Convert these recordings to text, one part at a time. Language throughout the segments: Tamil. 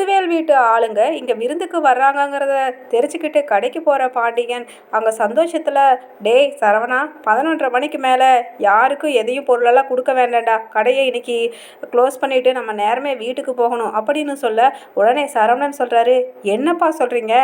முத்துவேல் வீட்டு ஆளுங்க இங்கே விருந்துக்கு வர்றாங்கங்கிறத தெரிஞ்சுக்கிட்டு கடைக்கு போகிற பாண்டியன் அங்கே சந்தோஷத்தில், டேய் சரவணா, 11:30 மணிக்கு மேலே யாருக்கும் எதையும் பொருளெல்லாம் கொடுக்க வேண்டாம்டா, கடையை இன்னைக்கு க்ளோஸ் பண்ணிவிட்டு நம்ம நேரமே வீட்டுக்கு போகணும் அப்படின்னு சொல்ல, உடனே சரவணன் சொல்கிறாரு, என்னப்பா சொல்கிறீங்க?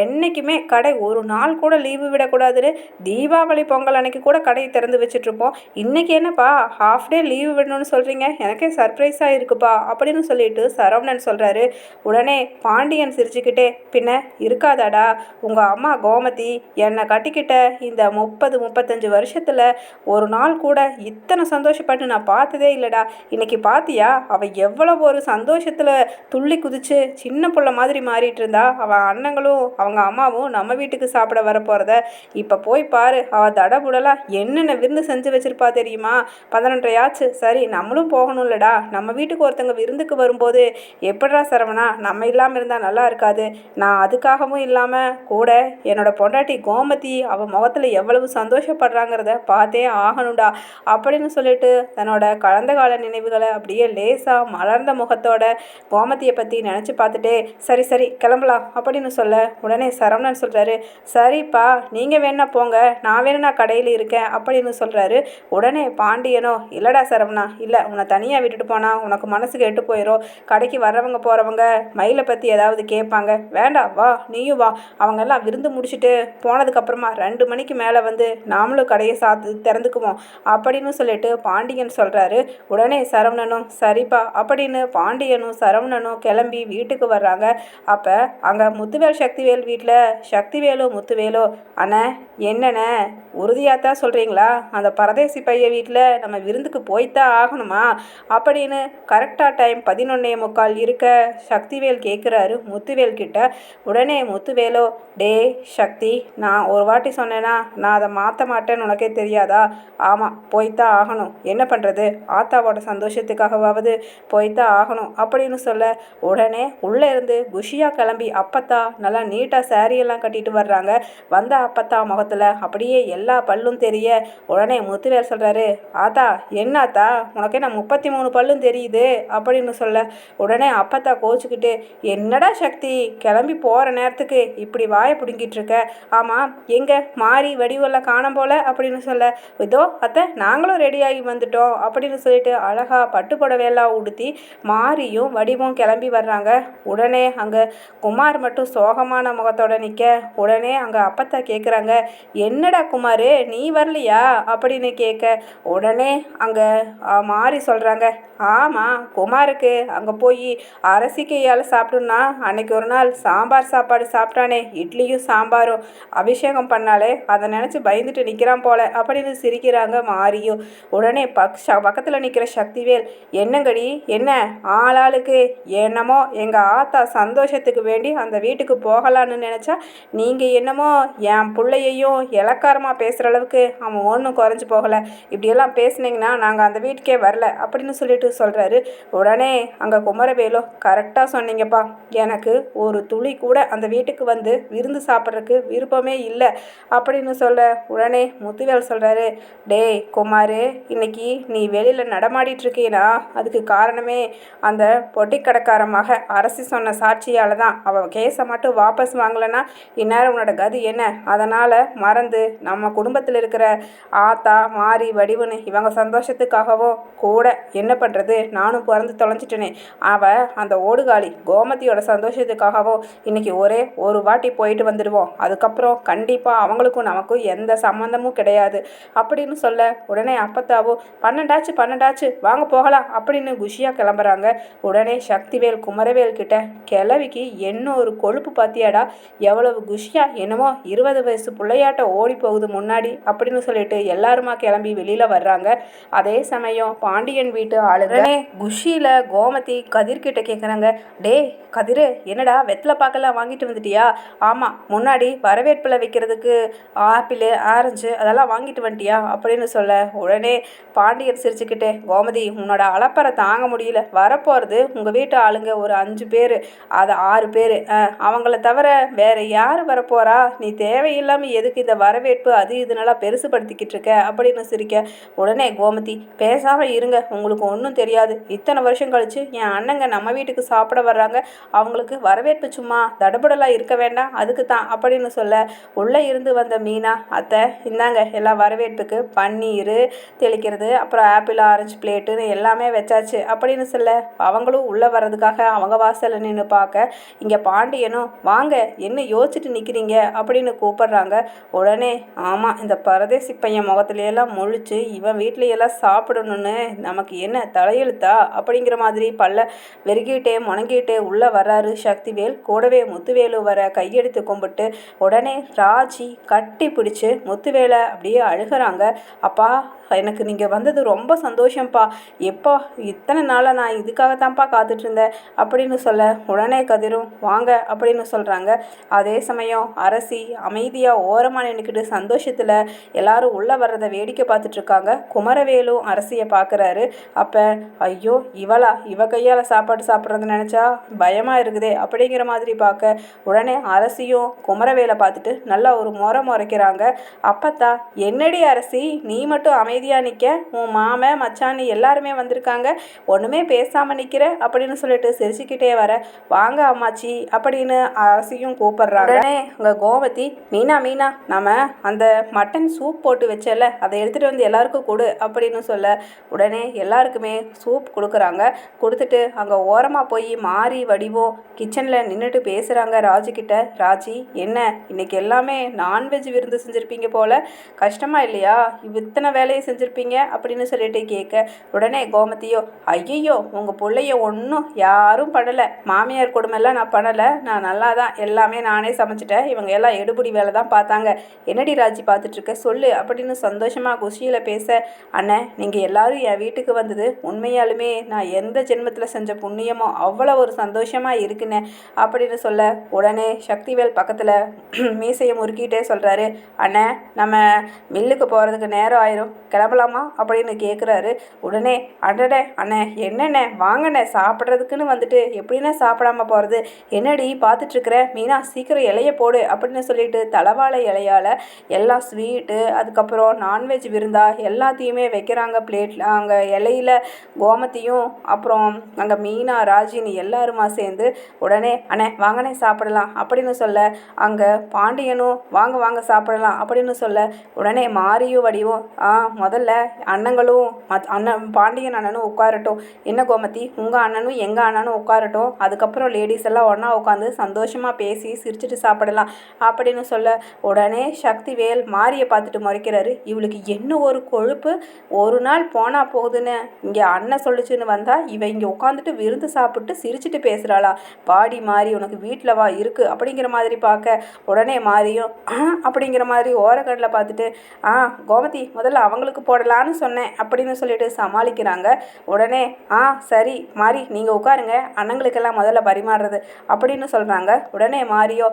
என்றைக்குமே கடை ஒரு நாள் கூட லீவு விடக்கூடாதுன்னு தீபாவளி பொங்கல் அன்னைக்கு கூட கடையை திறந்து வச்சுட்ருப்போம். இன்றைக்கி என்னப்பா ஹாஃப் டே லீவு விடணும்னு சொல்கிறீங்க? எனக்கே சர்ப்ரைஸாக இருக்குப்பா அப்படின்னு சொல்லிட்டு சரவணன் சொல்கிறாரு. உடனே பாண்டியன் சிரிச்சுக்கிட்டே, பின்ன இருக்காதாடா, உங்கள் அம்மா கோமதி என்னை கட்டிக்கிட்ட இந்த 35 வருஷத்தில் ஒரு நாள் கூட இத்தனை சந்தோஷப்பட்டு நான் பார்த்ததே இல்லைடா. இன்னைக்கு பார்த்தியா அவள் எவ்வளோ ஒரு சந்தோஷத்தில் துள்ளி குதிச்சு சின்ன பிள்ளை மாதிரி மாறிட்டு இருந்தா. அவள் அண்ணங்களும் அவங்க அம்மாவும் நம்ம வீட்டுக்கு சாப்பிட வர போகிறத இப்போ போய் பாரு. அவள் தடபுடலாக என்னென்ன விருந்து செஞ்சு வச்சுருப்பா தெரியுமா? 11:30 ஆச்சு, சரி நம்மளும் போகணும்லடா. நம்ம வீட்டுக்கு ஒருத்தங்க விருந்துக்கு வரும்போது எப்படா சரவணா நம்ம இல்லாமல் இருந்தால் நல்லா இருக்காது. நான் அதுக்காகவும் இல்லாமல் கூட என்னோடய பொண்டாட்டி கோமதி அவள் முகத்தில் எவ்வளவு சந்தோஷப்படுறாங்கிறத பார்த்தே ஆகணும்டா அப்படின்னு சொல்லிட்டு தன்னோட கடந்த கால நினைவுகளை அப்படியே லேசாக மலர்ந்த முகத்தோட கோமதியை பற்றி நினச்சி பார்த்துட்டே, சரி சரி கிளம்பலாம் அப்படின்னு சொல்ல, உடனே சரவணன் சொல்கிறாரு, சரிப்பா நீங்கள் வேணா போங்க, நான் வேணா கடையில் இருக்கேன் அப்படின்னு சொல்கிறாரு. உடனே பாண்டியனோ, இல்லைடா சரவணா, இல்லை, உன்னை தனியாக விட்டுட்டு போனால் உனக்கு மனசு கெட்டு போயிடும். கடைக்கு வர்றவங்க போகிறவங்க மயிலை பற்றி ஏதாவது கேட்பாங்க. வேண்டாம், வா நீயும் வா. அவங்கெல்லாம் விருந்து முடிச்சுட்டு போனதுக்கப்புறமா 2 மணிக்கு மேலே வந்து நாமளும் கடையை திறந்துக்குவோம் அப்படின்னு சொல்லிட்டு பாண்டியன் சொல்கிறாரு. உடனே சரவணனும் சரிப்பா அப்படின்னு பாண்டியனும் சரவணனும் கிளம்பி வீட்டுக்கு வர்றாங்க. அப்போ அங்கே முத்துவேல் சக்திவேல் வீட்டில் சக்திவேலும் முத்துவேலோ, அண்ணே என்னண்ணே உறுதியாகத்தான் சொல்கிறீங்களா? அந்த பரதேசி பைய வீட்டில் நம்ம விருந்துக்கு போய்த்தான் ஆகணுமா அப்படின்னு கரெக்டாக டைம் 11:45 இருக்க சக்திவேல் கேட்குறாரு முத்துவேல் கிட்ட. உடனே முத்துவேலோ, டே சக்தி, நான் ஒரு வாட்டி சொன்னேன்னா நான் அதை மாற்ற மாட்டேன்னு உனக்கே தெரியாதா? ஆமாம், போய்த்தான் ஆகணும், என்ன பண்ணுறது, ஆத்தாவோட சந்தோஷத்துக்காகவாவது போய்த்தான் ஆகணும் அப்படின்னு சொல்ல, உடனே உள்ளே இருந்து குஷியாக கிளம்பி அப்பத்தா நல்லா நீட்டாக சாரியெல்லாம் கட்டிட்டு வர்றாங்க. வந்த அப்பத்தா முகத்தில் அப்படியே எல்லா பல்லும் தெரிய, உடனே முத்துவேல் சொல்கிறாரு, ஆத்தா என்னாத்தா உனக்கே நான் 33 பல்லும் தெரியுது அப்படின்னு சொல்ல, உடனே அப்பத்தா கோச்சுக்கிட்டு, என்னடா சக்தி, கிளம்பி போகிற நேரத்துக்கு இப்படி வாயை பிடுங்கிட்டு இருக்க? ஆமாம், எங்கே மாறி வடிவெல்லாம் காணோம் போல அப்படின்னு சொல்ல, இதோ அத்தை நாங்களும் ரெடியாகி வந்துட்டோம் அப்படின்னு சொல்லிட்டு அழகாக பட்டு புடவையெல்லாம் உடுத்தி மாரியும் வடிவும் கிளம்பி வர்றாங்க. உடனே அங்கே குமார் மட்டும் சோகமான முகத்தோட நிற்க, உடனே அங்கே அப்பத்தா கேட்குறாங்க, என்னடா குமார் நீ வரலையா அப்படின்னு கேட்க, உடனே அங்கே மாறி சொல்கிறாங்க, ஆமாம், குமாருக்கு அங்கே போய் அரசிக்கையால் சாப்பிட்டோன்னா அன்னைக்கு ஒரு நாள் சாம்பார் சாப்பாடு சாப்பிட்டானே, இட்லியும் சாம்பாரும் அபிஷேகம் பண்ணாலே அதை நினச்சி பயந்துட்டு நிற்கிறான் போல அப்படின்னு சிரிக்கிறாங்க மாரியும். உடனே பக்கத்தில் நிற்கிற சக்திவேல், என்னங்கடி என்ன ஆளாளுக்கு என்னமோ எங்கள் ஆத்தா சந்தோஷத்துக்கு வேண்டி அந்த வீட்டுக்கு போகலான்னு நினச்சா நீங்கள் என்னமோ என் பிள்ளையையும் இலக்காரமாக பேசுகிற அளவுக்கு அவன் ஒன்றும் குறைஞ்சி போகலை. இப்படியெல்லாம் பேசுனீங்கன்னா நாங்கள் அந்த வீட்டுக்கே வரல அப்படின்னு சொல்லிட்டு சொல்கிறாரு. உடனே அங்கே குமரவேலோ, கரெக்டாக சொன்னீங்கப்பா, எனக்கு ஒரு துளி கூட அந்த வீட்டுக்கு வந்து விருந்து சாப்பிட்றதுக்கு விருப்பமே இல்லை அப்படின்னு சொல்ல, உடனே முத்துவேல் சொல்கிறாரு, டேய் குமார், இன்னைக்கு நீ வெளியில் நடமாடிட்டு இருக்கீனா அதுக்கு காரணமே அந்த பொட்டிக்கடைக்கார மக அரசி சொன்ன சாட்சியால் தான். அவள் கேஸை மட்டும் வாபஸ் வாங்கலைன்னா இந்நேரம் உன்னோட கதி என்ன? அதனால் மறந்து நம்ம குடும்பத்தில் இருக்கிற ஆத்தா மாறி வடிவுன்னு இவங்க சந்தோஷத்துக்காகவும் கூட என்ன பண்ணுறது, நானும் பிறந்து தொலைஞ்சிட்டேனே, அவள் அந்த ஓடுகாலி கோமதியோட சந்தோஷத்துக்காகவும் இன்னைக்கு ஒரே ஒரு வாட்டி போயிட்டு வந்துடுவோம். அதுக்கப்புறம் கண்டிப்பாக அவங்களுக்கும் நமக்கும் எந்த சம்மந்தமும் கிடையாது அப்படின்னு சொல்ல, உடனே அப்பத்தாவோ, 12 வாங்க போகலாம் அப்படின்னு குஷியாக கிளம்புறாங்க. உடனே சக்திவேல் குமரவேல் கிட்ட, கிளவிக்கு என்ன ஒரு கொழுப்பு பார்த்தியாடா, எவ்வளவு குஷியாக என்னமோ 20 வயசு பிள்ளையாட்ட ஓடி போகுது முன்னாடி அப்படின்னு சொல்லிட்டு எல்லாருமா கிளம்பி வெளியில் வர்றாங்க. அதே சமயம் பாண்டியன் வீட்டு ஆளுங்கனே குஷியில் கோமதி கதிர்கிட்ட கேட்குறாங்க, டே கதிர், என்னடா வெத்தலை பாக்கெல்லாம் வாங்கிட்டு வந்துட்டியா? ஆமாம், முன்னாடி வரவேற்பில் வைக்கிறதுக்கு ஆப்பிள் ஆரஞ்சு அதெல்லாம் வாங்கிட்டு வந்துட்டியா அப்படின்னு சொல்ல, உடனே பாண்டியன் சிரிச்சுக்கிட்டே, கோமதி உன்னோட அலப்பறை தாங்க முடியல, வரப்போகிறது உங்கள் வீட்டு ஆளுங்க ஒரு 5 பேர், அது 6 பேர், அவங்கள தவிர வேறு யார் வரப்போகிறா? நீ தேவையில்லாமல் எதுக்கு இந்த வரவேற்பு அது இதனெல்லாம் பெருசுப்படுத்திக்கிட்டு இருக்க அப்படின்னு சிரிக்க, உடனே கோமதி, பேசாமல் இருங்க, உங்களுக்கு ஒன்றும் தெரியாது, இத்தனை வருஷம் கழித்து என் அண்ணங்க நம்ம வீட்டுக்கு சாப்பிட வர்றாங்க, அவங்களுக்கு வரவேற்பு சும்மா தடபுடலாக இருக்க வேண்டாம், அதுக்கு தான் அப்படின்னு சொல்ல உள்ளே இருந்து வந்த மீனா, அத்தை இந்தாங்க எல்லாம் வரவேற்புக்கு பன்னீர் தெளிக்கிறது, அப்புறம் ஆப்பிள் ஆரஞ்சு பிளேட்டுன்னு எல்லாமே வச்சாச்சு அப்படின்னு சொல்ல அவங்களும் உள்ளே வர்றதுக்காக அவங்க வாசலில் நின்று பார்க்க இங்கே பாண்டியனும் வாங்க என்ன யோசிச்சுட்டு நிற்கிறீங்க அப்படின்னு கூப்பிடுறாங்க. உடனே ஆமாம் இந்த பரதேசி பையன் முகத்துலையெல்லாம் முழிச்சு இவன் வீட்லையெல்லாம் சாப்பிடணும்னு நமக்கு என்ன தலையெழுத்தா அப்படிங்கிற மாதிரி பல்ல வெறுக்கிட்டே முணங்கிட்டே உள்ளே வர்றாரு சக்திவேல். கூடவே முத்துவேலு வர கையெடுத்து கும்பிட்டு உடனே ராஜி கட்டி பிடிச்சி முத்துவேலை அப்படியே அழுகிறாங்க. அப்பா எனக்கு நீங்கள் வந்தது ரொம்ப சந்தோஷம்ப்பா, எப்போ இத்தனை நாளாக நான் இதுக்காகத்தான்ப்பா காத்துட்டு இருந்தேன் அப்படின்னு சொல்ல உடனே கதிரும் வாங்க அப்படின்னு சொல்கிறாங்க. அதே சமயம் அரசி அமைதியாக ஓரமாக நின்றுக்கிட்டு சந்தோஷத்தில் எல்லாரும் உள்ளே வர்றதை வேடிக்கை பார்த்துட்ருக்காங்க. குமரவேலும் அரசியை பார்க்குறாரு. அப்போ ஐயோ இவ கையால் சாப்பாடு சாப்பிட்றது நினச்சா பயமாக இருக்குதே அப்படிங்கிற மாதிரி பார்க்க உடனே அரசியும் குமரவேலை பார்த்துட்டு நல்லா ஒரு முறைக்கிறாங்க. அப்பத்தா என்னடி அரசி நீ மட்டும் அமைதியாக நிற்க, உன் மாமன் மச்சான் எல்லாருமே வந்திருக்காங்க, ஒன்றுமே பேசாமல் நிற்கிற அப்படின்னு சொல்லிட்டு சிரிச்சுக்கிட்டே வர வாங்க அம்மாச்சி அப்படின்னு அரசியும் கூப்பிட்றாங்க. உடனே உங்கள் கோமதி மீனா நம்ம அந்த மட்டன் சூப் போட்டு வச்சல அதை எடுத்துகிட்டு வந்து எல்லாருக்கும் கொடு அப்படின்னு சொல்ல உடனே எல்லாருக்குமே சூப் கொடுக்குறாங்க. கொடுத்துட்டு அங்கே ஓரமாக போய் மாறி வடிவோம் கிச்சனில் நின்றுட்டு பேசுகிறாங்க ராஜிக்கிட்ட. ராஜி என்ன இன்னைக்கு எல்லாமே நான்வெஜ் விருந்து செஞ்சுருப்பீங்க போல், கஷ்டமாக இல்லையா இத்தனை வேலையை செஞ்சுருப்பீங்க அப்படின்னு சொல்லிட்டு கேட்க உடனே கோமதியோ ஐயோ உங்கள் பிள்ளைய ஒன்றும் யாரும் பண்ணலை, மாமியார் கொடுமையெல்லாம் நான் பண்ணலை, நான் நல்லா தான் எல்லாமே நானே சமைச்சிட்டேன், இவங்க எல்லாம் எடுபடி வேலை தான் பார்த்தாங்க, என்னடி ராஜி பார்த்துட்ருக்க சொல்லு அப்படின்னு சந்தோஷமாக குஷியில் பேச அண்ணன் நீங்கள் எல்லாரும் என் வீட்டுக்கு வந்தது உண்மையாலுமே நான் எந்த ஜென்மத்தில் செஞ்ச புண்ணியமோ அவ்வளோ ஒரு சந்தோஷமாக இருக்குன்னு அப்படின்னு சொல்ல உடனே சக்திவேல் பக்கத்தில் மீசையை முறுக்கிட்டே சொல்கிறாரு அண்ணன் நம்ம மில்லுக்கு போகிறதுக்கு நேரம் ஆயிரும் கிளம்பலாமா அப்படின்னு கேட்குறாரு. உடனே அடடே அண்ணே என்னண்ணே வாங்கண்ணே சாப்பிட்றதுக்குன்னு வந்துட்டு எப்படின்னா சாப்பிடாம போகிறது, என்னடி பார்த்துட்ருக்குற மீனா சீக்கிரம் இலைய போடு அப்படின்னு சொல்லிட்டு தலவாழை இலையால் எல்லா ஸ்வீட்டு அதுக்கப்புறம் நான்வெஜ் விருந்தா எல்லாத்தையுமே வைக்கிறாங்க பிளேட்டில். அங்கே இலையில் கோமதியும் அப்புறம் அங்கே மீனா ராஜினி எல்லாருமா சேர்ந்து உடனே அண்ணே வாங்கண்ணே சாப்பிடலாம் அப்படின்னு சொல்ல அங்கே பாண்டியனும் வாங்க சாப்பிடலாம் அப்படின்னு சொல்ல உடனே மாரியும் வடிவும் முதல்ல அண்ணங்களும் அண்ணன் பாண்டியன் அண்ணனும் உட்காரட்டும், என்ன கோமதி உங்கள் அண்ணனும் எங்கள் அண்ணனும் உட்காரட்டும், அதுக்கப்புறம் லேடிஸ் எல்லாம் ஒன்றா உட்காந்து சந்தோஷமாக பேசி சிரிச்சுட்டு சாப்பிடலாம் அப்படின்னு சொல்ல உடனே சக்திவேல் மாரியை பார்த்துட்டு முறைக்கிறாரு. இவளுக்கு என்ன ஒரு கொழுப்பு, ஒரு நாள் போனால் போகுதுன்னு இங்கே அண்ணன் சொல்லிச்சுன்னு வந்தால் இவ இங்கே உட்காந்துட்டு விருந்து சாப்பிட்டு சிரிச்சுட்டு பேசுகிறாளா, பாடி மாறி உனக்கு வீட்டில் வா இருக்குது அப்படிங்கிற மாதிரி பார்க்க உடனே மாறியும் அப்படிங்கிற மாதிரி ஓரக்கடலை பார்த்துட்டு கோமதி முதல்ல அவங்களுக்கு போடலான்னு சொன்னேன் அப்படின்னு சொல்லிட்டு சமாளிக்கிறாங்க. உடனே சரி மாறி நீங்கள் உட்காருங்க அண்ணங்களுக்கெல்லாம் முதல்ல பரிமாறுறது அப்படின்னு சொல்கிறாங்க. உடனே மாரியோ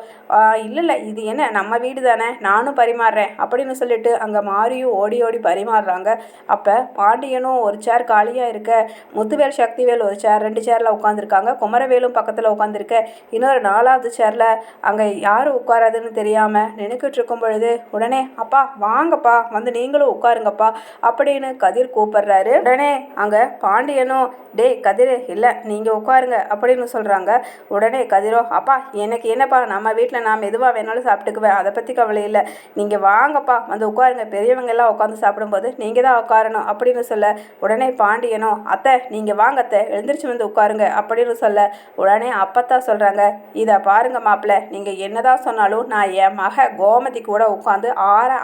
இல்லை இது என்ன நம்ம வீடு தானே நானும் பரிமாறுறேன் அப்படின்னு சொல்லிட்டு அங்கே மாரியும் ஓடி பரிமாறுறாங்க. அப்போ பாண்டியனும் ஒரு சேர் காலியாக இருக்க, முத்துவேல் சக்திவேல் ஒரு சேர் 2 சேரில் உட்காந்துருக்காங்க, குமரவேலும் பக்கத்தில் உட்காந்துருக்க, இன்னொரு 4வது சேரில் அங்கே யாரும் உட்காராதுன்னு தெரியாமல் நினைக்கிட்டு இருக்கும் பொழுது உடனே அப்பா வாங்கப்பா வந்து நீங்களும் உட்காருங்கப்பா அப்படின்னு கதிர் கூப்பிடுறாரு. உடனே அங்கே பாண்டியனும் டே கதிர் இல்லை நீங்கள் உட்காருங்க அப்படின்னு சொல்கிறாங்க. உடனே கதிரோ அப்பா எனக்கு என்னப்பா நம்ம வீட்டில் நான் எதுவாக வேணாலும் சாப்பிட்டுக்குவேன், அதை பற்றி கவலை இல்லை, நீங்கள் வாங்கப்பா வந்து உட்காருங்க, பெரியவங்க எல்லாம் உட்காந்து சாப்பிடும்போது நீங்கள் தான் உட்காரணும் அப்படின்னு சொல்ல உடனே பாண்டியனோ அத்தை நீங்கள் வாங்க அத்தை எழுந்திரிச்சு வந்து உட்காருங்க அப்படின்னு சொல்ல உடனே அப்பத்தா சொல்கிறாங்க இதை பாருங்க மாப்பிள்ள, நீங்கள் என்னதான் சொன்னாலும் நான் என் மக கோமதி கூட உட்காந்து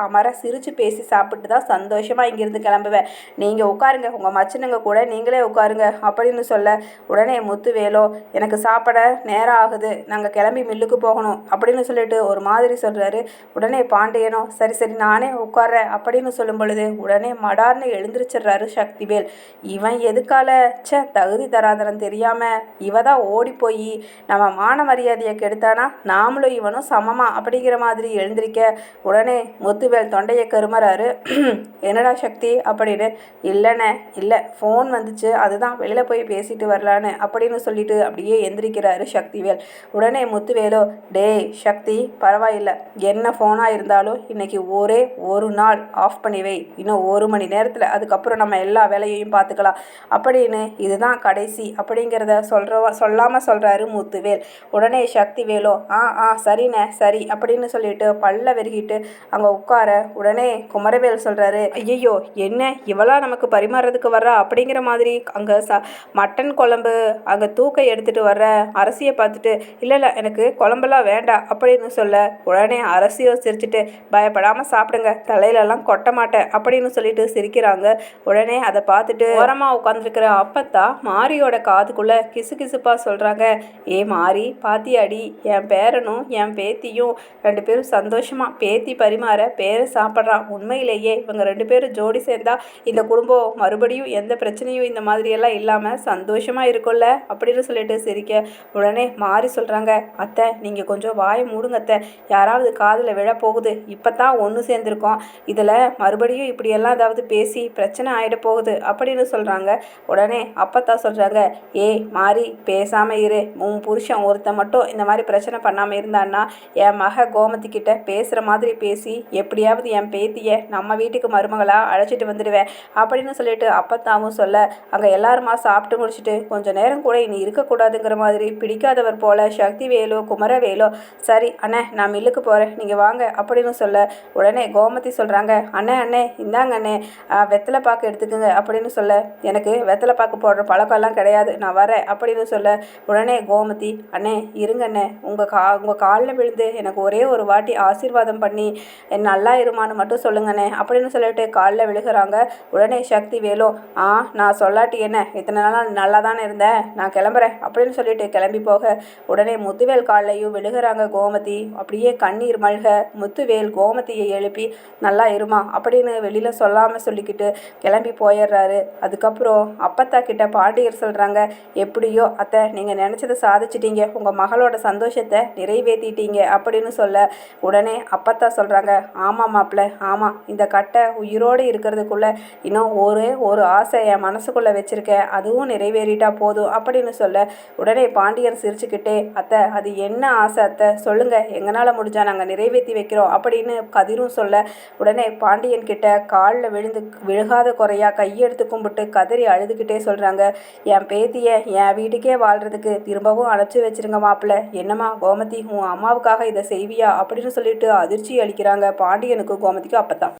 அமர சிரித்து பேசி சாப்பிட்டு தான் சந்தோஷமாக இங்கேருந்து கிளம்புவேன், நீங்கள் உட்காருங்க உங்கள் மச்சனுங்க கூட நீங்களே உட்காருங்க அப்படின்னு சொல்ல உடனே முத்துவேலோ எனக்கு சாப்பிட நேரம் ஆகுது, நாங்கள் கிளம்பி மில்லுக்கு போகணும் அப்படின்னு சொல்லிட்டு ஒரு மாதிரி சொல்கிறாரு. உடனே பாண்டியனோ சரி நானே உட்கார்றேன் அப்படின்னு சொல்லும் பொழுது உடனே மடார்னு எழுந்திரிச்சிடுறாரு சக்திவேல். இவன் எதுக்கால தகுதி தராதரன் தெரியாமல் இவ தான் ஓடி போய் நம்ம மான மரியாதையை கெடுத்தானா நாமளும் இவனும் சமமா அப்படிங்கிற மாதிரி எழுந்திரிக்க உடனே முத்துவேல் தொண்டையை கருமறாரு. என்னடா என்னடா சக்தி அப்படின்னு. இல்லைண்ணே இல்லை, ஃபோன் வந்துச்சு, அதுதான் வெளியில் போய் பேசிட்டு வரலான்னு அப்படின்னு சொல்லிட்டு அப்படியே எந்திரிக்கிறாரு சக்திவேல். உடனே முத்துவேலோ, டேய் சக்தி, பரவாயில்ல, என்ன ஃபோனாக இருந்தாலும் இன்னைக்கு ஒரே ஒரு நாள் ஆஃப் பண்ணி வை, இன்னும் 1 மணி நேரத்தில் அதுக்கப்புறம் நம்ம எல்லா வேலையையும் பார்த்துக்கலாம் அப்படின்னு, இதுதான் கடைசி அப்படிங்கிறத சொல்லாமல் சொல்கிறாரு முத்துவேல். உடனே சக்திவேலோ, சரிண்ணே சரி அப்படின்னு சொல்லிட்டு பல்ல வெறுகிட்டு அங்கே உட்கார. உடனே குமரவேல் சொல்கிறாரு, ஐயையோ என்ன இவளா நமக்கு பரிமாறதுக்கு வர்றா அப்படிங்கிற மாதிரி அங்கே மட்டன் குழம்பு அங்கே தூக்க எடுத்துகிட்டு வர்ற அரசியை பார்த்துட்டு, இல்லை எனக்கு குழம்பெல்லாம் வேண்டாம் அப்படின்னு சொல்ல. உடனே அரசியோ சிரிச்சுட்டு, பயப்படாமல் சாப்பிடுங்க, தலையிலலாம் கொட்ட மாட்டேன் அப்படின்னு சொல்லிட்டு சிரிக்கிறாங்க. உடனே அதை பார்த்துட்டு ஓரமாக உட்காந்துருக்கிற அப்பத்தா மாரியோட காதுக்குள்ளே கிசுகிசுப்பாக சொல்கிறாங்க, ஏ மாரி பாத்தியாடி, என் பேரனும் என் பேத்தியும் 2 பேரும் சந்தோஷமாக பேத்தி பரிமாற பேரை சாப்பிட்றான். உண்மையிலேயே இவங்க 2 பேரும் ஜோடி சேர்ந்தா இந்த குடும்பம் மறுபடியும் எந்த பிரச்சனையும் இந்த மாதிரியெல்லாம் இல்லாமல் சந்தோஷமாக இருக்கும்ல அப்படின்னு சொல்லிட்டு சிரிக்க. உடனே மாறி சொல்கிறாங்க, அத்தை நீங்கள் கொஞ்சம் வாயை மூடுங்க அத்தை, யாராவது காதில் விழ போகுது, இப்போ தான் ஒன்று சேர்ந்துருக்கோம், இதில் மறுபடியும் இப்படியெல்லாம் ஏதாவது பேசி பிரச்சனை ஆகிட போகுது அப்படின்னு சொல்கிறாங்க. உடனே அப்பத்தான் சொல்கிறாங்க, ஏய் மாறி பேசாமல் இரு, உன் புருஷன் ஒருத்தன் மட்டும் இந்த மாதிரி பிரச்சனை பண்ணாமல் இருந்தான்னா என் மக கோமதி கிட்ட பேசுகிற மாதிரி பேசி எப்படியாவது என் பேத்தியை நம்ம வீட்டுக்கு மருமகளாக அழைச்சிட்டு வந்துடுவேன் அப்படின்னு சொல்லிட்டு அப்பத்தாவும் சொல்ல. அங்கே எல்லாருமா சாப்பிட்டு முடிச்சுட்டு கொஞ்சம் நேரம் கூட இனி இருக்கக்கூடாதுங்கிற மாதிரி பிடிக்காதவர் போல சக்திவேலோ குமரவேலோ, சரி அண்ணே நான் மில்லுக்கு போகிறேன், நீங்கள் வாங்க அப்படின்னு சொல்ல. உடனே கோமதி சொல்கிறாங்க, அண்ணே இந்தாங்க அண்ணே, வெத்தலை பாக்கு எடுத்துக்கோங்க அப்படின்னு சொல்ல. எனக்கு வெத்தலை பாக்கு போடுற பழக்கம்லாம் கிடையாது, நான் வரேன் அப்படின்னு சொல்ல. உடனே கோமதி, அண்ணே இருங்கண்ணே, உங்கள் காலில் விழுந்து எனக்கு ஒரே ஒரு வாட்டி ஆசீர்வாதம் பண்ணி நல்லா இருமான்னு மட்டும் சொல்லுங்கண்ணே அப்படின்னு சொல்லிட்டு காலில் விழுகிறாங்க. உடனே சக்தி வேலும், நான் சொல்லாட்டி என்ன, இத்தனை நாளாக நல்லா தானே இருந்தேன், நான் கிளம்புறேன் அப்படின்னு சொல்லிட்டு கிளம்பி போக. உடனே முத்துவேல் காலையும் விழுகிறாங்க கோமதி. அப்படியே கண்ணீர் மல்க முத்துவேல் கோமதியை எழுப்பி நல்லா இருமா அப்படின்னு வெளியில் சொல்லாமல் சொல்லிக்கிட்டு கிளம்பி போயிடுறாரு. அதுக்கப்புறம் அப்பத்தா கிட்ட பாண்டியர் சொல்கிறாங்க, எப்படியோ அத்தை நீங்கள் நினச்சதை சாதிச்சிட்டீங்க, உங்கள் மகளோட சந்தோஷத்தை நிறைவேற்றிட்டீங்க அப்படின்னு சொல்ல. உடனே அப்பத்தா சொல்கிறாங்க, ஆமாம் மாப்பிள்ளை ஆமாம், இந்த கட்டை உயிரோடு இருக்கிறதுக்குள்ளே இன்னும் ஒரு ஆசை என் மனசுக்குள்ளே வச்சுருக்கேன், அதுவும் நிறைவேறிட்டா போதும் அப்படின்னு சொல்ல. உடனே பாண்டியன் சிரிச்சுக்கிட்டே, அத்தை அது என்ன ஆசை அத்தை சொல்லுங்கள், எங்களால் முடிஞ்சால் நாங்கள் நிறைவேற்றி வைக்கிறோம் அப்படின்னு கதிரும் சொல்ல. உடனே பாண்டியன் கிட்ட காலில் விழுகாத குறையா கையெடுத்து கும்பிட்டு கதறி அழுதுகிட்டே சொல்கிறாங்க, என் பேத்தியை என் வீட்டுக்கே வாழ்கிறதுக்கு திரும்பவும் அழைச்சி வச்சிருங்க மாப்பிள்ளை, என்னம்மா கோமதி உன் அம்மாவுக்காக இதை செய்வியா அப்படின்னு சொல்லிட்டு அதிர்ச்சி அளிக்கிறாங்க பாண்டியனுக்கும் கோமதிக்கும் அப்பத்தான்.